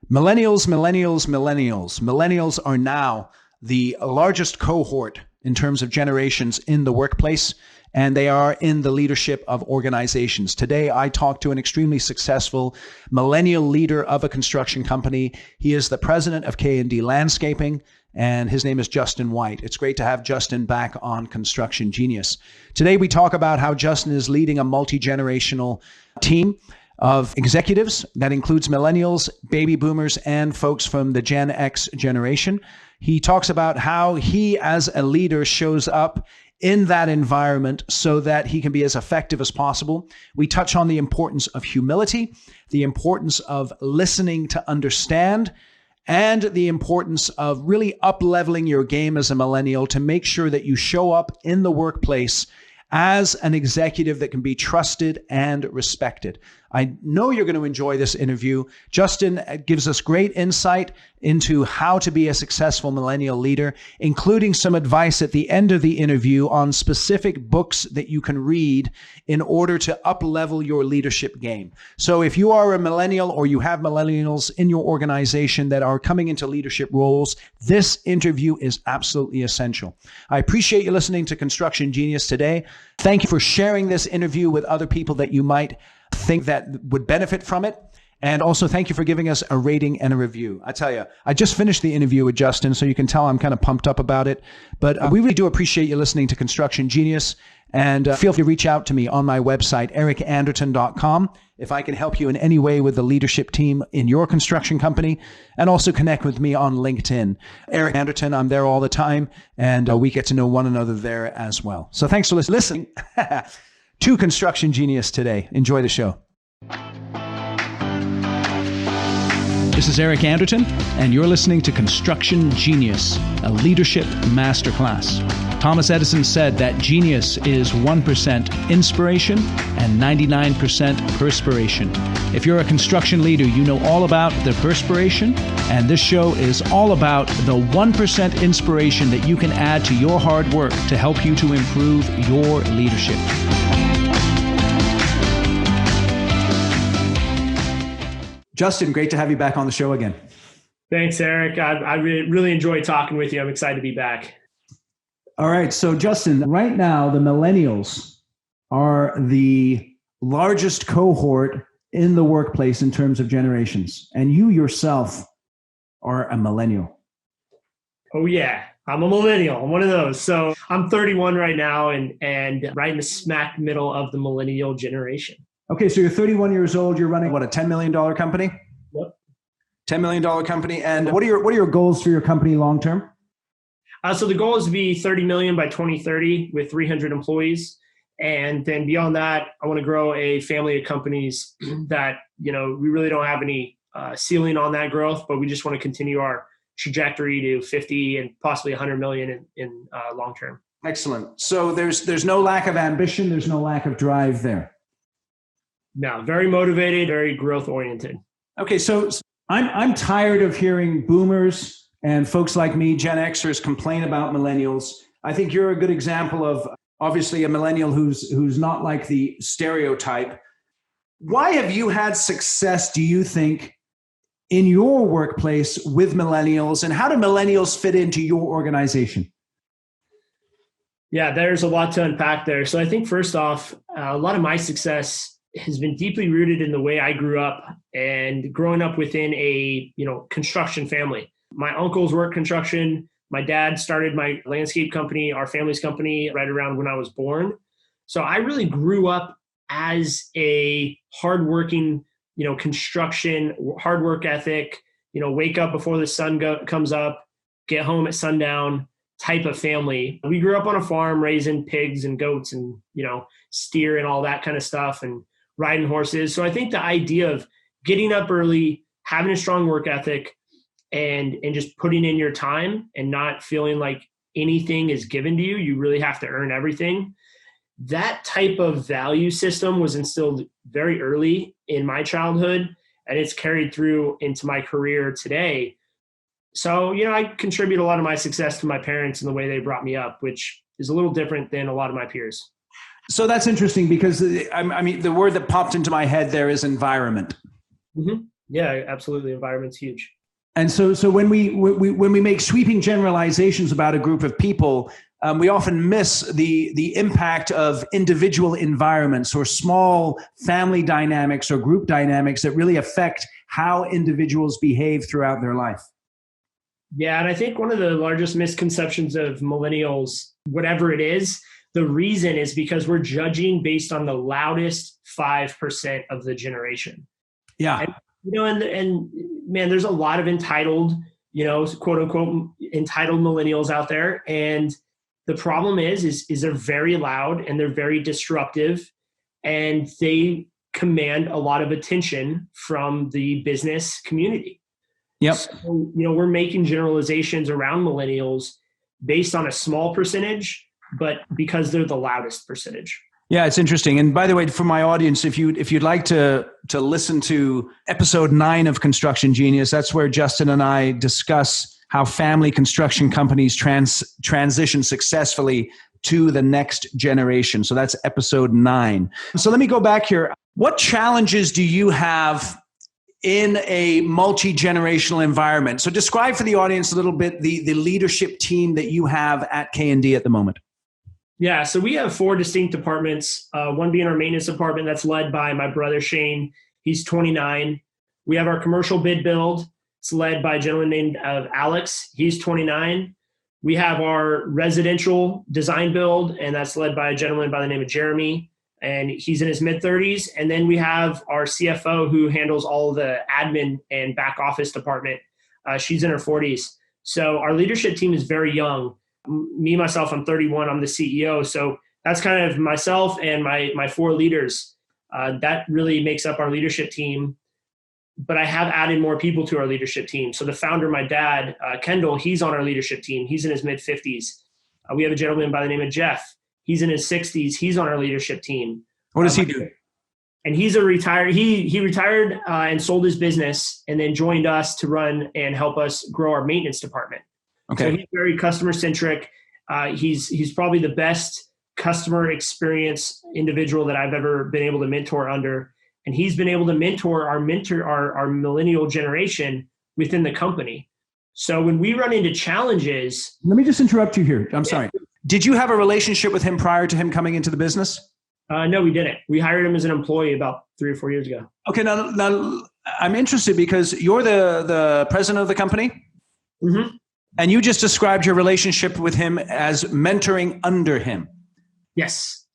Millennials, millennials, millennials. Millennials are now the largest cohort in terms of generations in the workplace, and they are in the leadership of organizations. Today, I talked to an extremely successful millennial leader of a construction company. He is the president of K&D Landscaping, and his name is Justin White. It's great to have Justin back on Construction Genius. Today, we talk about how Justin is leading a multi-generational team of executives that includes millennials, baby boomers, and folks from the Gen X generation. He talks about how he, as a leader, shows up in that environment so that he can be as effective as possible. We touch on the importance of humility, the importance of listening to understand, and the importance of really up-leveling your game as a millennial to make sure that you show up in the workplace as an executive that can be trusted and respected. I know you're going to enjoy this interview. Justin gives us great insight into how to be a successful millennial leader, including some advice at the end of the interview on specific books that you can read in order to up-level your leadership game. So if you are a millennial or you have millennials in your organization that are coming into leadership roles, this interview is absolutely essential. I appreciate you listening to Construction Genius today. Thank you for sharing this interview with other people that you might think that would benefit from it. And also thank you for giving us a rating and a review. I tell you, I just finished the interview with Justin, so you can tell I'm kind of pumped up about it. But we really do appreciate you listening to Construction Genius. And feel free to reach out to me on my website, ericanderton.com, if I can help you in any way with the leadership team in your construction company. And also connect with me on LinkedIn. Eric Anderton, I'm there all the time. And we get to know one another there as well. So thanks for listening to Construction Genius today. Enjoy the show. This is Eric Anderton, and you're listening to Construction Genius, a leadership masterclass. Thomas Edison said that genius is 1% inspiration and 99% perspiration. If you're a construction leader, you know all about the perspiration, and this show is all about the 1% inspiration that you can add to your hard work to help you to improve your leadership. Justin, great to have you back on the show again. Thanks, Eric. I really enjoyed talking with you. I'm excited to be back. All right. So, Justin, right now, the millennials are the largest cohort in the workplace in terms of generations. And you yourself are a millennial. Oh, yeah. I'm a millennial. I'm one of those. So I'm 31 right now and right in the smack middle of the millennial generation. Okay, so you're 31 years old. You're running, what, a $10 million company? Yep. $10 million company. And what are your goals for your company long term? So the goal is to be 30 million by 2030 with 300 employees. And then beyond that, I want to grow a family of companies that, we really don't have any ceiling on that growth, but we just want to continue our trajectory to 50 and possibly 100 million in long term. Excellent. So there's no lack of ambition. There's no lack of drive there. No, very motivated, very growth oriented. Okay, so I'm tired of hearing boomers and folks like me, Gen Xers, complain about millennials. I think you're a good example of obviously a millennial who's not like the stereotype. Why have you had success, do you think, in your workplace with millennials, and how do millennials fit into your organization? Yeah, there's a lot to unpack there. So I think first off, a lot of my success has been deeply rooted in the way I grew up and growing up within a, construction family. My uncles worked construction. My dad started my landscape company, our family's company, right around when I was born. So I really grew up as a hardworking, construction, hard work ethic, wake up before the sun comes up, get home at sundown type of family. We grew up on a farm raising pigs and goats and, steer and all that kind of stuff and riding horses. So I think the idea of getting up early, having a strong work ethic, and just putting in your time and not feeling like anything is given to you, you really have to earn everything. That type of value system was instilled very early in my childhood, and it's carried through into my career today. So, I contribute a lot of my success to my parents and the way they brought me up, which is a little different than a lot of my peers. So that's interesting because, the word that popped into my head there is environment. Mm-hmm. Yeah, absolutely. Environment's huge. And so when we make sweeping generalizations about a group of people, we often miss the impact of individual environments or small family dynamics or group dynamics that really affect how individuals behave throughout their life. Yeah, and I think one of the largest misconceptions of millennials, whatever it is, the reason is because we're judging based on the loudest 5% of the generation. Yeah. And and man, there's a lot of entitled, quote unquote entitled millennials out there. And the problem is they're very loud and they're very disruptive, and they command a lot of attention from the business community. Yep. So, we're making generalizations around millennials based on a small percentage, but because they're the loudest percentage. Yeah, it's interesting. And by the way, for my audience, if you'd like to listen to episode 9 of Construction Genius, that's where Justin and I discuss how family construction companies transition successfully to the next generation. So that's episode 9. So let me go back here. What challenges do you have in a multi-generational environment? So describe for the audience a little bit the leadership team that you have at K&D at the moment. Yeah, so we have 4 distinct departments, one being our maintenance department that's led by my brother, Shane. He's 29. We have our commercial bid build. It's led by a gentleman named Alex. He's 29. We have our residential design build, and that's led by a gentleman by the name of Jeremy, and he's in his mid-30s. And then we have our CFO who handles all the admin and back office department. She's in her 40s. So our leadership team is very young. Me, myself, I'm 31. I'm the CEO. So that's kind of myself and my 4 leaders. That really makes up our leadership team. But I have added more people to our leadership team. So the founder, my dad, Kendall, he's on our leadership team. He's in his mid-50s. We have a gentleman by the name of Jeff. He's in his 60s. He's on our leadership team. What does he do? And he's a retired. He retired and sold his business and then joined us to run and help us grow our maintenance department. Okay. So he's very customer centric. He's probably the best customer experience individual that I've ever been able to mentor under. And he's been able to mentor our millennial generation within the company. So when we run into challenges. Let me just interrupt you here. I'm sorry. Did you have a relationship with him prior to him coming into the business? No, we didn't. We hired him as an employee about 3 or 4 years ago. Okay. Now I'm interested because you're the president of the company. Mm-hmm. And you just described your relationship with him as mentoring under him. Yes.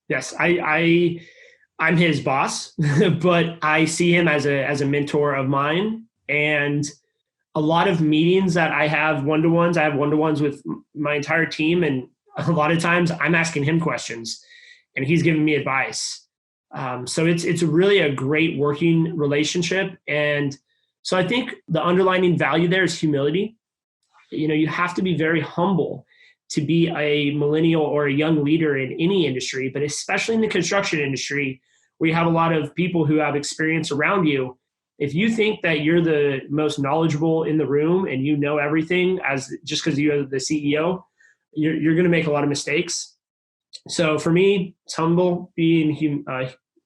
I'm his boss, but I see him as a mentor of mine. And a lot of meetings that I have one-to-ones, I have one-to-ones with my entire team. And a lot of times I'm asking him questions and he's giving me advice. So it's really a great working relationship. And so I think the underlining value there is humility. You have to be very humble to be a millennial or a young leader in any industry, but especially in the construction industry, where you have a lot of people who have experience around you. If you think that you're the most knowledgeable in the room and you know everything just because you're the CEO, you're going to make a lot of mistakes. So for me, it's being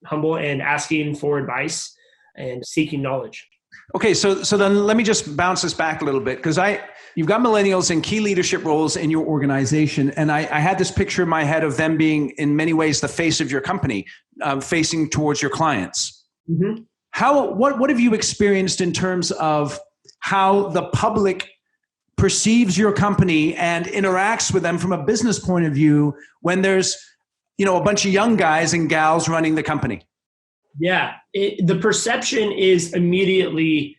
humble and asking for advice and seeking knowledge. Okay, so then let me just bounce this back a little bit, because you've got millennials in key leadership roles in your organization, and I had this picture in my head of them being in many ways the face of your company, facing towards your clients. Mm-hmm. What have you experienced in terms of how the public perceives your company and interacts with them from a business point of view when there's a bunch of young guys and gals running the company? Yeah, the perception is immediately,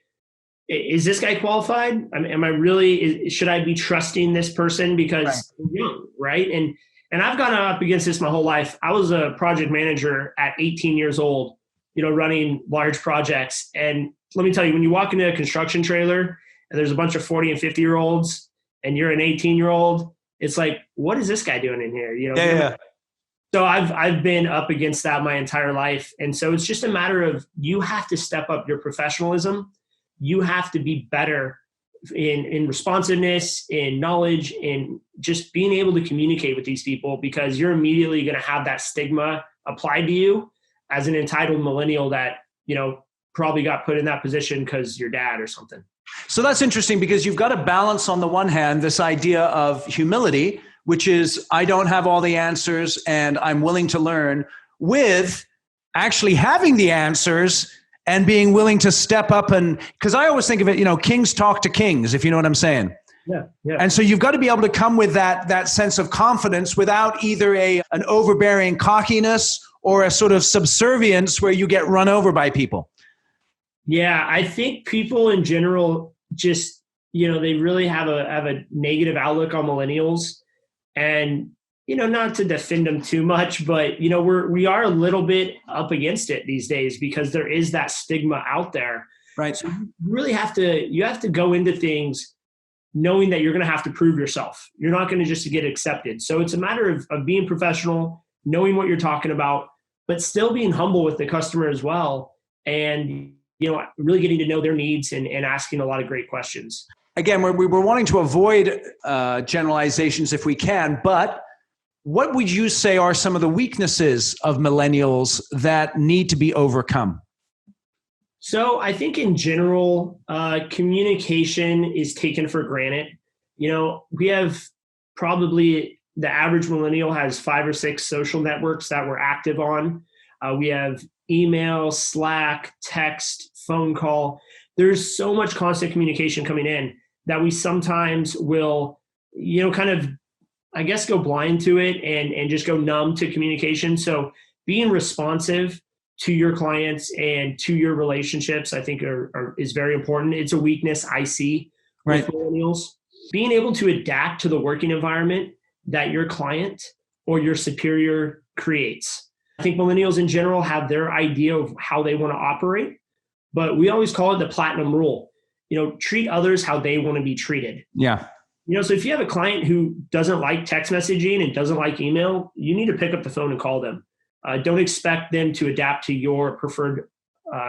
is this guy qualified? Am I really, should I be trusting this person because they're young, right? And I've gone up against this my whole life. I was a project manager at 18 years old, running large projects. And let me tell you, when you walk into a construction trailer and there's a bunch of 40 and 50-year-olds and you're an 18-year-old, it's like, what is this guy doing in here? Yeah. So I've been up against that my entire life. And so it's just a matter of, you have to step up your professionalism. You have to be better in responsiveness, in knowledge, in just being able to communicate with these people, because you're immediately going to have that stigma applied to you as an entitled millennial that, probably got put in that position because your dad or something. So that's interesting because you've got to balance on the one hand this idea of humility, which is I don't have all the answers and I'm willing to learn, with actually having the answers and being willing to step up. And because I always think of it, kings talk to kings, if you know what I'm saying. Yeah. And so you've got to be able to come with that sense of confidence without either an overbearing cockiness or a sort of subservience where you get run over by people. Yeah, I think people in general just, they really have a negative outlook on millennials, and, not to defend them too much, but, we are a little bit up against it these days because there is that stigma out there. Right. So you really have to go into things knowing that you're going to have to prove yourself. You're not going to just get accepted. So it's a matter of being professional, knowing what you're talking about, but still being humble with the customer as well. And really getting to know their needs and asking a lot of great questions. Again, we're wanting to avoid generalizations if we can, but what would you say are some of the weaknesses of millennials that need to be overcome? So I think in general, communication is taken for granted. We have probably the average millennial has 5 or 6 social networks that we're active on. We have email, Slack, text, phone call. There's so much constant communication coming in that we sometimes will, kind of, I guess, go blind to it and just go numb to communication. So being responsive to your clients and to your relationships, I think is very important. It's a weakness I see with millennials. Being able to adapt to the working environment that your client or your superior creates. I think millennials in general have their idea of how they want to operate, but we always call it the platinum rule. Treat others how they want to be treated. Yeah. So if you have a client who doesn't like text messaging and doesn't like email, you need to pick up the phone and call them. Don't expect them to adapt to your preferred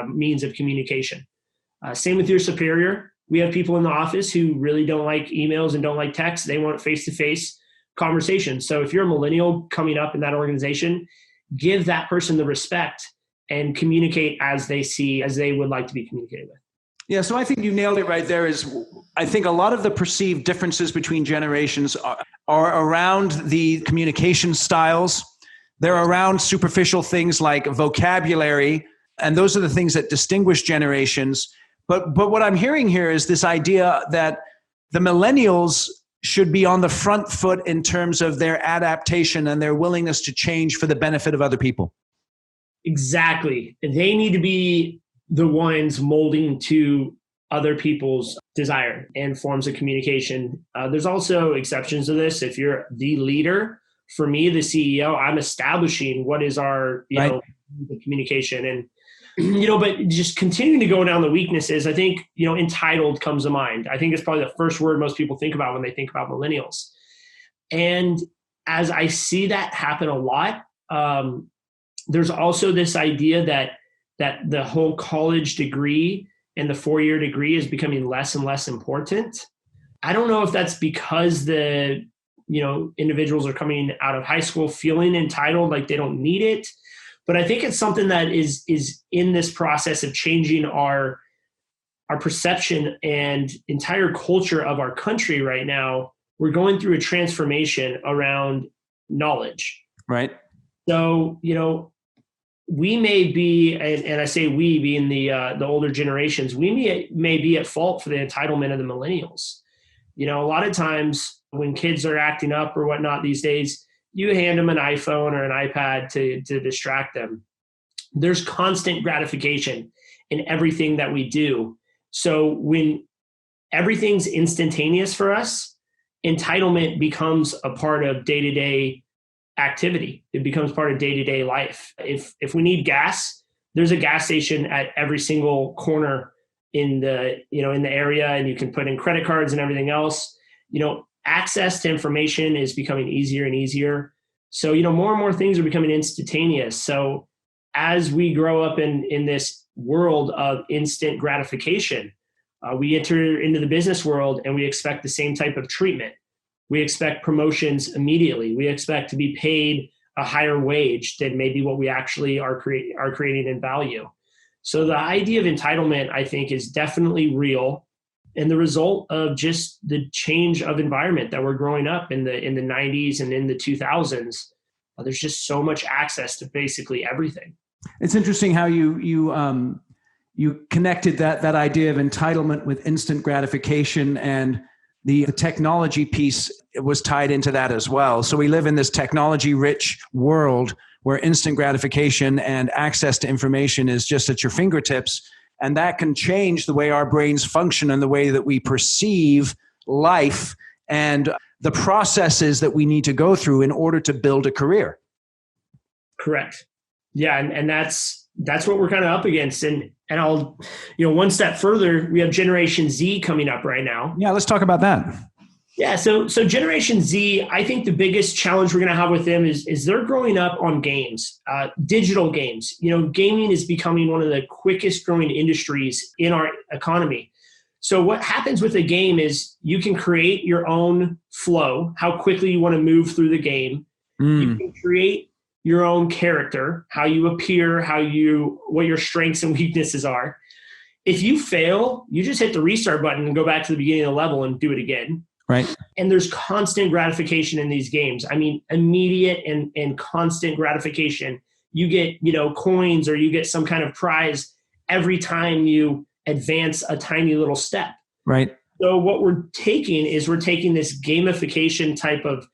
means of communication. Same with your superior. We have people in the office who really don't like emails and don't like text. They want face-to-face conversation. So if you're a millennial coming up in that organization, give that person the respect and communicate as they would like to be communicated with. Yeah, so I think you nailed it right there. I think a lot of the perceived differences between generations are around the communication styles. They're around superficial things like vocabulary, and those are the things that distinguish generations. But what I'm hearing here is this idea that the millennials should be on the front foot in terms of their adaptation and their willingness to change for the benefit of other people. Exactly. They need to be the ones molding to other people's desire and forms of communication. There's also exceptions to this. If you're the leader, for me, the CEO, I'm establishing what is our, the communication and, but just continuing to go down the weaknesses. I think, entitled comes to mind. I think it's probably the first word most people think about when they think about millennials. And as I see that happen a lot, there's also this idea that the whole college degree and the 4-year degree is becoming less and less important. I don't know if that's because the individuals are coming out of high school feeling entitled, like they don't need it. But I think it's something that is in this process of changing our perception and entire culture of our country right now. We're going through a transformation around knowledge. Right. So, we may be, and I say we being the older generations, we may be at fault for the entitlement of the millennials. A lot of times when kids are acting up or whatnot these days, you hand them an iPhone or an iPad to distract them. There's constant gratification in everything that we do. So when everything's instantaneous for us, entitlement becomes a part of day-to-day activity. It becomes part of day-to-day life. If we need gas, there's a gas station at every single corner in the area, and you can put in credit cards and everything else. Access to information is becoming easier and easier. So, more and more things are becoming instantaneous. So as we grow up in this world of instant gratification, we enter into the business world and we expect the same type of treatment. We expect promotions immediately. We expect to be paid a higher wage than maybe what we actually are creating in value. So the idea of entitlement, I think, is definitely real, and the result of just the change of environment that we're growing up in the 90s and in the 2000s. There's just so much access to basically everything. It's interesting how you connected that idea of entitlement with instant gratification, and the technology piece was tied into that as well. So we live in this technology-rich world where instant gratification and access to information is just at your fingertips, and that can change the way our brains function and the way that we perceive life and the processes that we need to go through in order to build a career. Correct. Yeah, and that's what we're kind of up against. And I'll, one step further, we have Generation Z coming up right now. Yeah, let's talk about that. Yeah, so Generation Z, I think the biggest challenge we're going to have with them is they're growing up on games, digital games. Gaming is becoming one of the quickest growing industries in our economy. So what happens with a game is you can create your own flow, how quickly you want to move through the game. You can create your own character, how you appear, what your strengths and weaknesses are. If you fail, you just hit the restart button and go back to the beginning of the level and do it again. Right. And there's constant gratification in these games. I mean, immediate and constant gratification. You get, coins, or you get some kind of prize every time you advance a tiny little step. Right. So what we're taking this gamification type of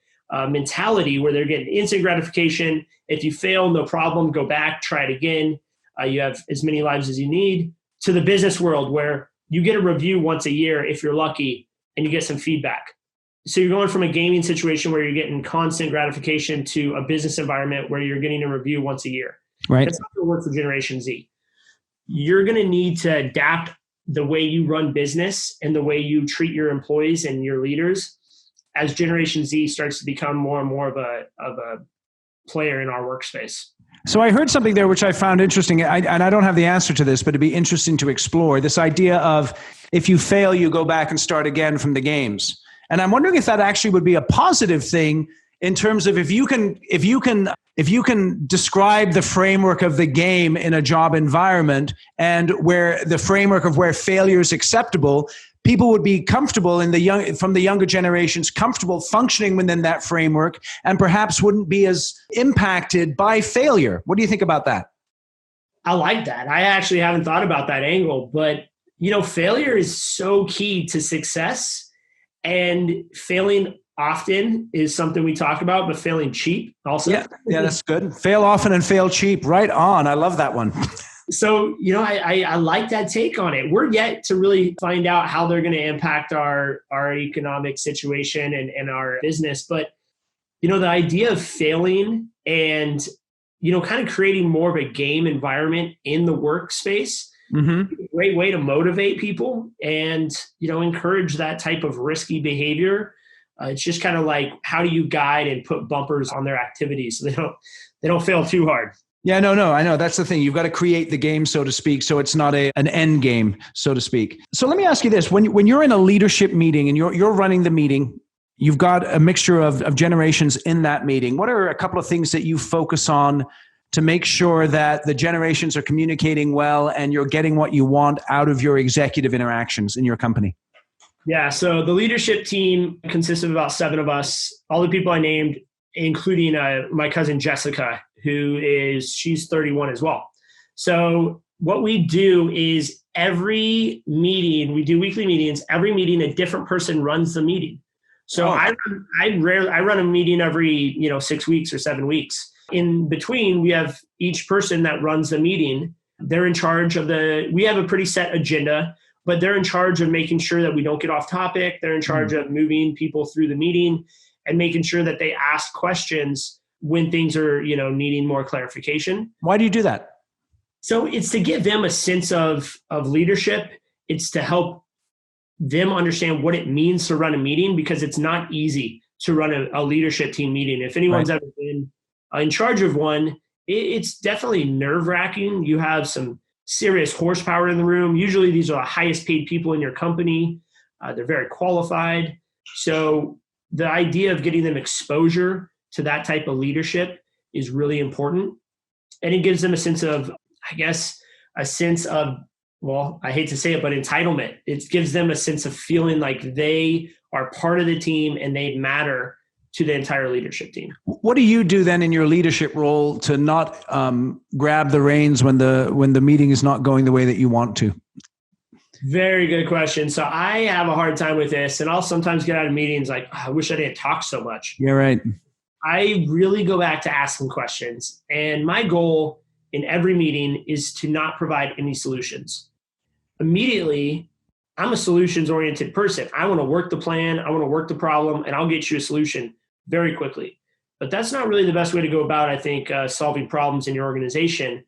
mentality where they're getting instant gratification. If you fail, no problem, go back, try it again. You have as many lives as you need. To the business world where you get a review once a year if you're lucky, and you get some feedback. So you're going from a gaming situation where you're getting constant gratification to a business environment where you're getting a review once a year. Right. That's not going to work for Generation Z. You're going to need to adapt the way you run business and the way you treat your employees and your leaders as Generation Z starts to become more and more of a player in our workspace. So I heard something there which I found interesting, and I don't have the answer to this, but it'd be interesting to explore this idea of if you fail, you go back and start again from the games. And I'm wondering if that actually would be a positive thing in terms of if you can describe the framework of the game in a job environment, and where the framework of where failure is acceptable, people would be comfortable from the younger generations, comfortable functioning within that framework, and perhaps wouldn't be as impacted by failure. What do you think about that? I like that. I actually haven't thought about that angle, but failure is so key to success, and failing often is something we talk about, but failing cheap also. Yeah, that's good. Fail often and fail cheap. Right on. I love that one. So, I like that take on it. We're yet to really find out how they're going to impact our economic situation and our business. But, the idea of failing and, kind of creating more of a game environment in the workspace, a great way to motivate people and, encourage that type of risky behavior. It's just kind of like, how do you guide and put bumpers on their activities so they don't fail too hard? Yeah, no, I know. That's the thing. You've got to create the game, so to speak, so it's not an end game, so to speak. So let me ask you this. When you're in a leadership meeting and you're running the meeting, you've got a mixture of generations in that meeting. What are a couple of things that you focus on to make sure that the generations are communicating well and you're getting what you want out of your executive interactions in your company? Yeah, so the leadership team consists of about 7 of us, all the people I named, including my cousin Jessica, she's 31 as well. So what we do is every meeting, we do weekly meetings, every meeting, a different person runs the meeting. So I run a meeting every, 6 weeks or 7 weeks. In between, we have each person that runs the meeting. They're in charge of we have a pretty set agenda, but they're in charge of making sure that we don't get off topic. They're in charge of moving people through the meeting and making sure that they ask questions when things are, needing more clarification. Why do you do that? So it's to give them a sense of leadership. It's to help them understand what it means to run a meeting, because it's not easy to run a leadership team meeting. If anyone's ever been in charge of one, it's definitely nerve-wracking. You have some serious horsepower in the room. Usually these are the highest paid people in your company. They're very qualified. So the idea of getting them exposure to that type of leadership is really important. And it gives them a sense of, a sense of, well, I hate to say it, but entitlement. It gives them a sense of feeling like they are part of the team and they matter to the entire leadership team. What do you do then in your leadership role to not grab the reins when the meeting is not going the way that you want to? Very good question. So I have a hard time with this, and I'll sometimes get out of meetings like, I wish I didn't talk so much. Yeah, right. I really go back to asking questions. And my goal in every meeting is to not provide any solutions. Immediately, I'm a solutions-oriented person. I want to work the plan, I want to work the problem, and I'll get you a solution very quickly. But that's not really the best way to go about, I think, solving problems in your organization.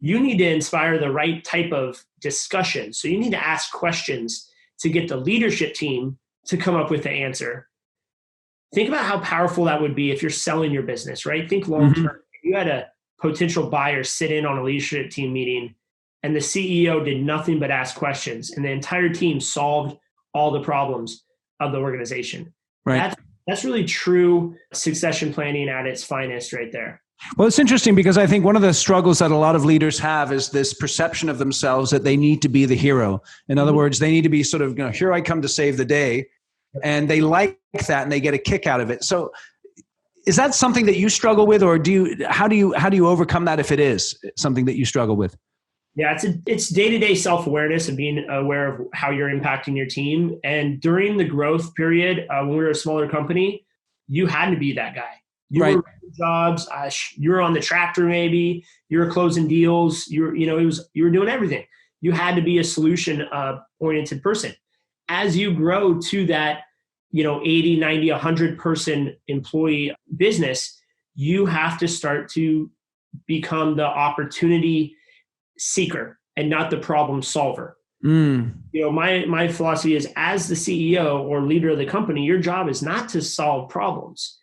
You need to inspire the right type of discussion. So you need to ask questions to get the leadership team to come up with the answer. Think about how powerful that would be if you're selling your business, right? Think long-term. If you had a potential buyer sit in on a leadership team meeting and the CEO did nothing but ask questions and the entire team solved all the problems of the organization. Right. That's really true succession planning at its finest right there. Well, it's interesting because I think one of the struggles that a lot of leaders have is this perception of themselves that they need to be the hero. In other words, they need to be sort of, here I come to save the day. And they like that and they get a kick out of it. So is that something that you struggle with, or how do you overcome that if it is something that you struggle with? Yeah, it's day-to-day self-awareness and being aware of how you're impacting your team. And during the growth period, when we were a smaller company, you had to be that guy. You were running jobs. You were on the tractor, maybe. You were closing deals. You were doing everything. You had to be a solution-oriented person. As you grow to that, 80, 90, 100 person employee business, you have to start to become the opportunity seeker and not the problem solver. My philosophy is, as the CEO or leader of the company, your job is not to solve problems.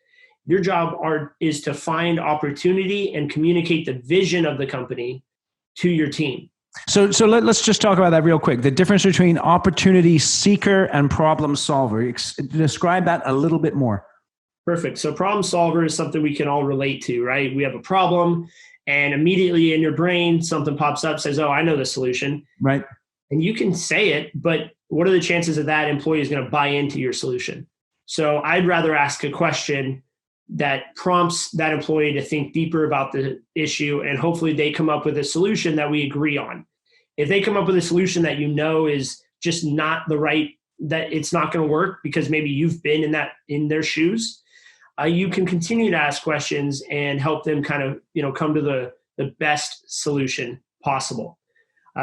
Your job is to find opportunity and communicate the vision of the company to your team. So let's just talk about that real quick. The difference between opportunity seeker and problem solver. Describe that a little bit more. Perfect. So problem solver is something we can all relate to, right? We have a problem and immediately in your brain, something pops up, says, oh, I know the solution. Right. And you can say it, but what are the chances of that employee is going to buy into your solution? So I'd rather ask a question that prompts that employee to think deeper about the issue, and hopefully they come up with a solution that we agree on. If they come up with a solution that is just not the right, that it's not going to work because maybe you've been in their shoes, you can continue to ask questions and help them kind of come to the best solution possible.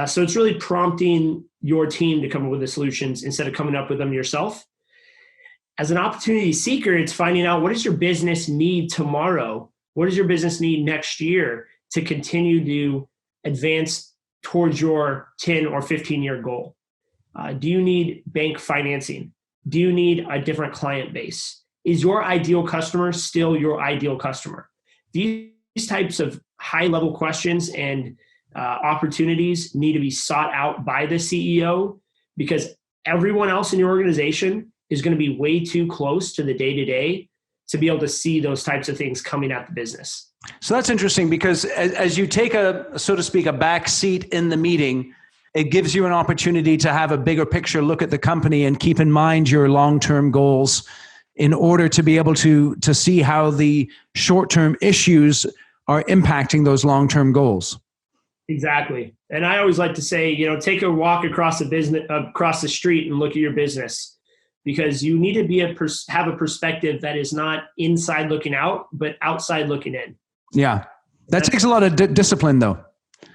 So it's really prompting your team to come up with the solutions instead of coming up with them yourself. As an opportunity seeker, it's finding out, what does your business need tomorrow? What does your business need next year to continue to advance towards your 10 or 15-year goal? Do you need bank financing? Do you need a different client base? Is your ideal customer still your ideal customer? These types of high-level questions and opportunities need to be sought out by the CEO, because everyone else in your organization is going to be way too close to the day-to-day to be able to see those types of things coming at the business. So that's interesting, because as you take so to speak, a back seat in the meeting, it gives you an opportunity to have a bigger picture look at the company and keep in mind your long-term goals in order to be able to see how the short-term issues are impacting those long-term goals. Exactly. And I always like to say, take a walk across the street and look at your business, because you need to have a perspective that is not inside looking out, but outside looking in. Yeah. That takes a lot of discipline, though.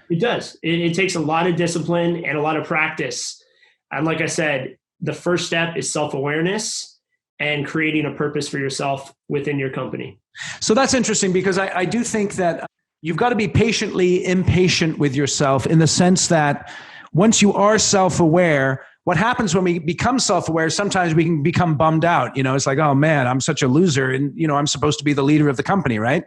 It does. It takes a lot of discipline and a lot of practice. And like I said, the first step is self-awareness and creating a purpose for yourself within your company. So that's interesting, because I do think that you've got to be patiently impatient with yourself, in the sense that once you are self-aware, what happens when we become self-aware, sometimes we can become bummed out. It's like, oh man, I'm such a loser, and I'm supposed to be the leader of the company, right?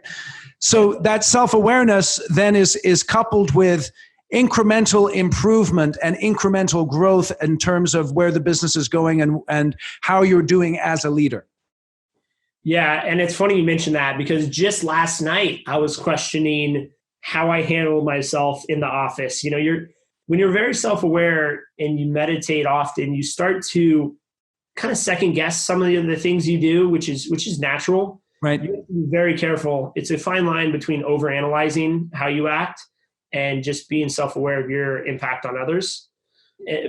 So that self-awareness then is coupled with incremental improvement and incremental growth in terms of where the business is going and how you're doing as a leader. Yeah, and it's funny you mentioned that, because just last night I was questioning how I handle myself in the office. When you're very self-aware and you meditate often, you start to kind of second guess some of the things you do, which is natural. Right. You have to be very careful. It's a fine line between overanalyzing how you act and just being self-aware of your impact on others.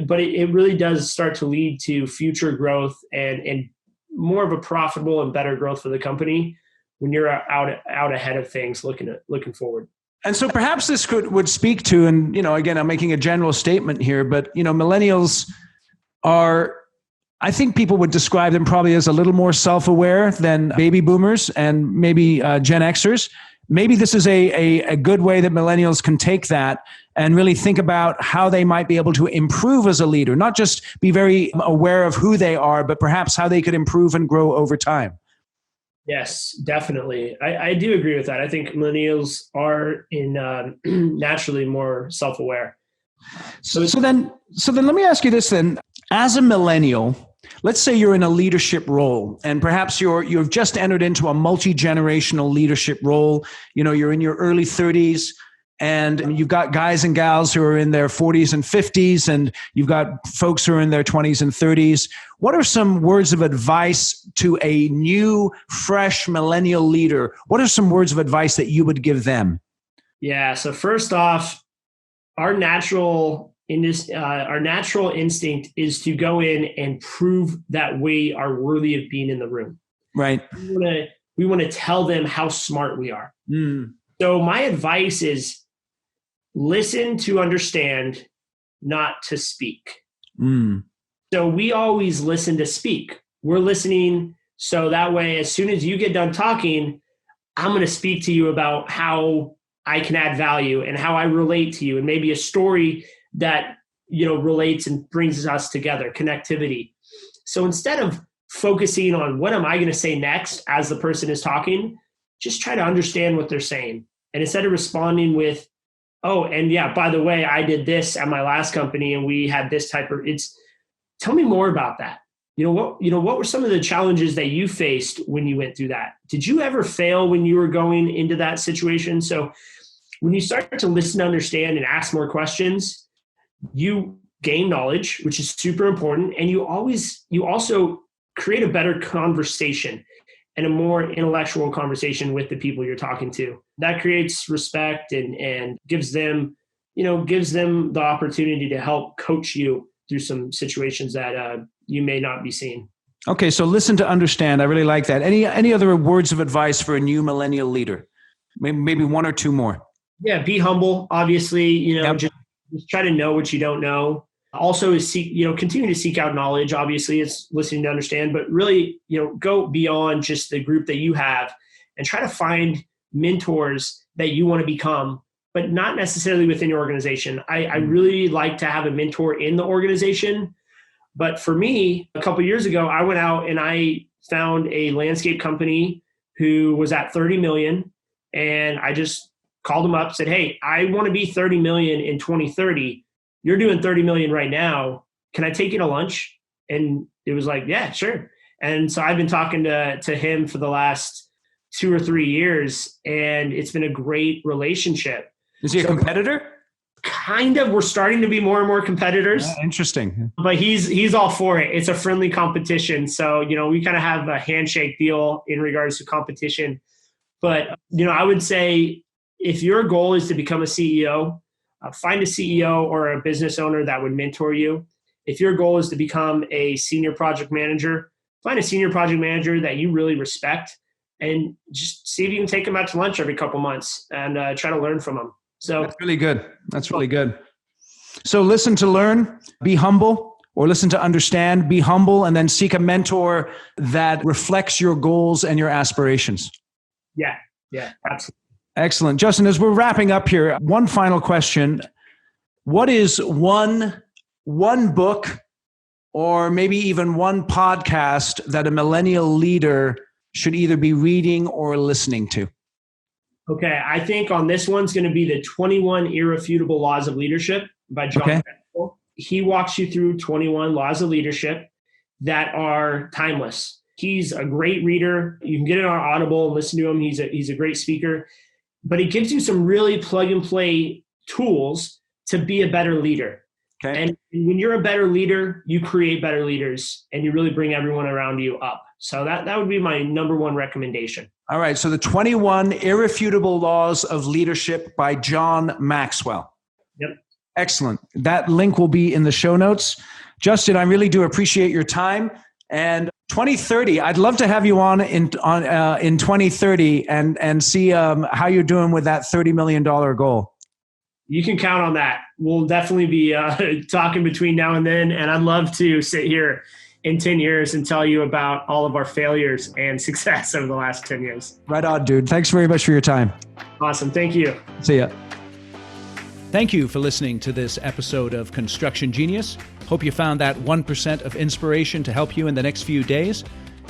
But it really does start to lead to future growth and more of a profitable and better growth for the company when you're out ahead of things, looking forward. And so perhaps this would speak to, and again, I'm making a general statement here, but millennials are, I think people would describe them probably as a little more self-aware than baby boomers and maybe Gen Xers. Maybe this is a good way that millennials can take that and really think about how they might be able to improve as a leader, not just be very aware of who they are, but perhaps how they could improve and grow over time. Yes, definitely. I do agree with that. I think millennials are naturally more self-aware. So then let me ask you this then. As a millennial, let's say you're in a leadership role and perhaps you've just entered into a multi-generational leadership role. You're in your early 30s and you've got guys and gals who are in their 40s and 50s, and you've got folks who are in their 20s and 30s. What are some words of advice to a new, fresh millennial leader? What are some words of advice that you would give them? Yeah. So first off, our natural instinct is to go in and prove that we are worthy of being in the room. Right. We want to tell them how smart we are. Mm. So my advice is listen to understand, not to speak. Mm. So we always listen to speak. We're listening. So that way, as soon as you get done talking, I'm going to speak to you about how I can add value and how I relate to you, and maybe a story that relates and brings us together, connectivity. So instead of focusing on what am I going to say next as the person is talking, just try to understand what they're saying. And instead of responding with, oh, and yeah, by the way, I did this at my last company and we had this tell me more about that. What were some of the challenges that you faced when you went through that? Did you ever fail when you were going into that situation? So when you start to listen, understand, and ask more questions, you gain knowledge, which is super important. And you also create a better conversation and a more intellectual conversation with the people you're talking to. That creates respect and gives them the opportunity to help coach you through some situations that you may not be seeing. Okay, so listen to understand. I really like that. Any other words of advice for a new millennial leader? Maybe one or two more. Yeah, be humble. Obviously, Yep. just try to know what you don't know. Also, is continue to seek out knowledge. Obviously, it's listening to understand, but really, go beyond just the group that you have and try to find mentors that you want to become, but not necessarily within your organization. I really like to have a mentor in the organization. But for me, a couple of years ago, I went out and I found a landscape company who was at 30 million. And I just called them up, said, hey, I want to be 30 million in 2030. You're doing 30 million right now. Can I take you to lunch? And it was like, yeah, sure. And so I've been talking to him for the last 2 or 3 years, and it's been a great relationship. Is he a competitor? Kind of. We're starting to be more and more competitors. Yeah, interesting. But he's all for it. It's a friendly competition. So, we kind of have a handshake deal in regards to competition. But, I would say if your goal is to become a CEO, find a CEO or a business owner that would mentor you. If your goal is to become a senior project manager, find a senior project manager that you really respect and just see if you can take them out to lunch every couple months and try to learn from them. So that's really good. That's really good. So listen to learn, be humble, or listen to understand, be humble, and then seek a mentor that reflects your goals and your aspirations. Yeah, absolutely. Excellent. Justin, as we're wrapping up here, one final question. What is one book or maybe even one podcast that a millennial leader should either be reading or listening to? Okay, I think on this one's going to be the 21 Irrefutable Laws of Leadership by John. Okay. He walks you through 21 laws of leadership that are timeless. He's a great reader. You can get it on Audible and listen to him. He's a great speaker. but it gives you some really plug and play tools to be a better leader. Okay. And when you're a better leader, you create better leaders and you really bring everyone around you up. So that would be my number one recommendation. All right. So the 21 Irrefutable Laws of Leadership by John Maxwell. Yep. Excellent. That link will be in the show notes. Justin, I really do appreciate your time. And 2030, I'd love to have you on in 2030 and see how you're doing with that $30 million goal. You can count on that. We'll definitely be talking between now and then. And I'd love to sit here in 10 years and tell you about all of our failures and success over the last 10 years. Right on, dude. Thanks very much for your time. Awesome. Thank you. See ya. Thank you for listening to this episode of Construction Genius. Hope you found that 1% of inspiration to help you in the next few days.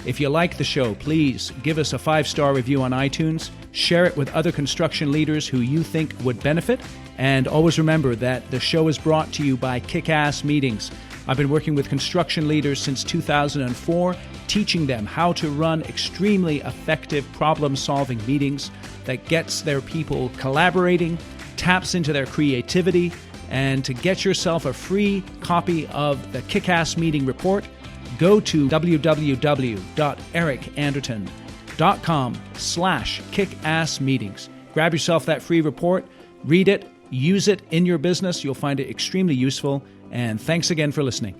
If you like the show, please give us a 5-star review on iTunes, share it with other construction leaders who you think would benefit, and always remember that the show is brought to you by Kick-Ass Meetings. I've been working with construction leaders since 2004, teaching them how to run extremely effective problem-solving meetings that gets their people collaborating, taps into their creativity, and to get yourself a free copy of the Kick-Ass Meeting Report, go to www.ericanderton.com/kickassmeetings. Grab yourself that free report, read it, use it in your business. You'll find it extremely useful. And thanks again for listening.